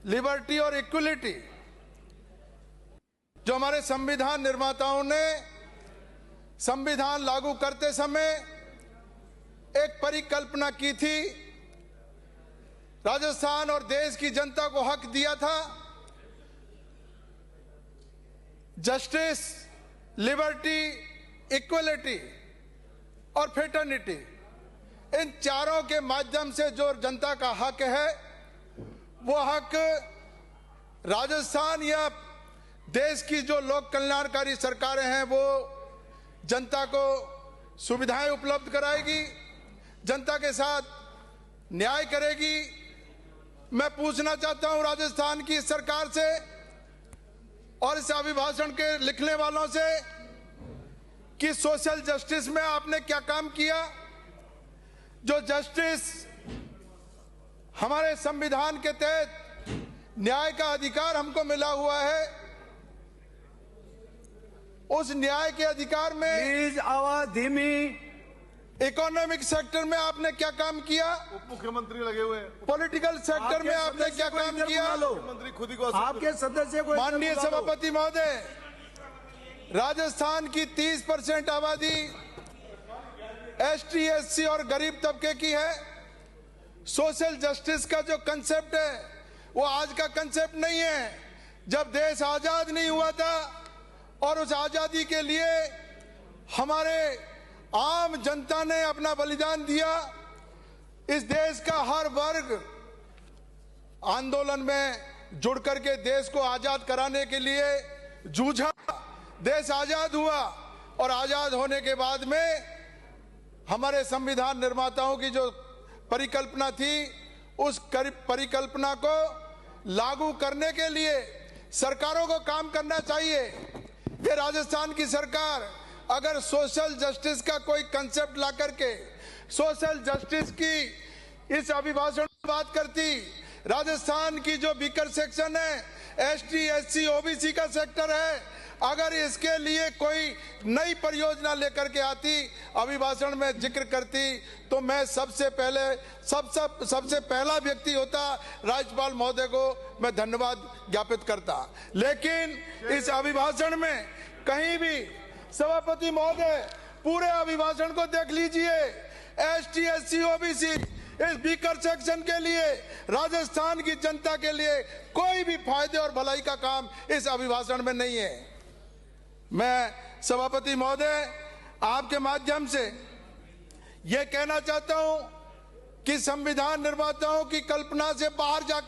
Liberty और equality जो हमारे संविधान निर्माताओं ने संविधान लागू करते समय एक परिकल्पना की थी, राजस्थान और देश की जनता को हक दिया था। जस्टिस, लिबर्टी, इक्वलिटी और फ्रेटर्निटी, इन चारों के माध्यम से जो जनता का हक है, वो हक राजस्थान या देश की जो लोक कल्याणकारी सरकारें हैं वो जनता को सुविधाएं उपलब्ध कराएगी, जनता के साथ न्याय करेगी। मैं पूछना चाहता हूं राजस्थान की सरकार से और इस अभिभाषण के लिखने वालों से कि सोशल जस्टिस में आपने क्या काम किया। जो जस्टिस हमारे संविधान के तहत न्याय का अधिकार हमको मिला हुआ है, उस न्याय के अधिकार में प्लीज आवाज धीमी। इकोनॉमिक सेक्टर में आपने क्या काम किया, उप मुख्यमंत्री लगे हुए हैं, पॉलिटिकल सेक्टर में आपने क्या काम किया। मुख्यमंत्री खुद ही को आपके सदस्य को माननीय सभापति महोदय, राजस्थान की 30% आबादी एसटी, एससी और गरीब तबके की है। सोशल जस्टिस का जो कंसेप्ट है वो आज का कंसेप्ट नहीं है। जब देश आजाद नहीं हुआ था और उस आजादी के लिए हमारे आम जनता ने अपना बलिदान दिया, इस देश का हर वर्ग आंदोलन में जुड़ करके देश को आजाद कराने के लिए जूझा। देश आजाद हुआ और आजाद होने के बाद में हमारे संविधान निर्माताओं की जो परिकल्पना थी, उस परिकल्पना को लागू करने के लिए सरकारों को काम करना चाहिए। ये राजस्थान की सरकार अगर सोशल जस्टिस का कोई कंसेप्ट ला करके सोशल जस्टिस की इस अभिभाषण में बात करती, राजस्थान की जो वीकर सेक्शन है, एसटी, एससी, ओबीसी का सेक्टर है, अगर इसके लिए कोई नई परियोजना लेकर के आती, अभिभाषण में जिक्र करती, तो मैं सबसे पहला व्यक्ति होता, राज्यपाल महोदय को मैं धन्यवाद ज्ञापित करता। लेकिन इस अभिभाषण में कहीं भी, सभापति महोदय पूरे अभिभाषण को देख लीजिए, एसटी, एससी, ओबीसी इस वीकर सेक्शन के लिए, राजस्थान की जनता के लिए कोई भी फायदे और भलाई का काम इस अभिभाषण में नहीं है। मैं सभापति महोदय आपके माध्यम से यह कहना चाहता हूं कि संविधान निर्माताओं की कल्पना से बाहर जा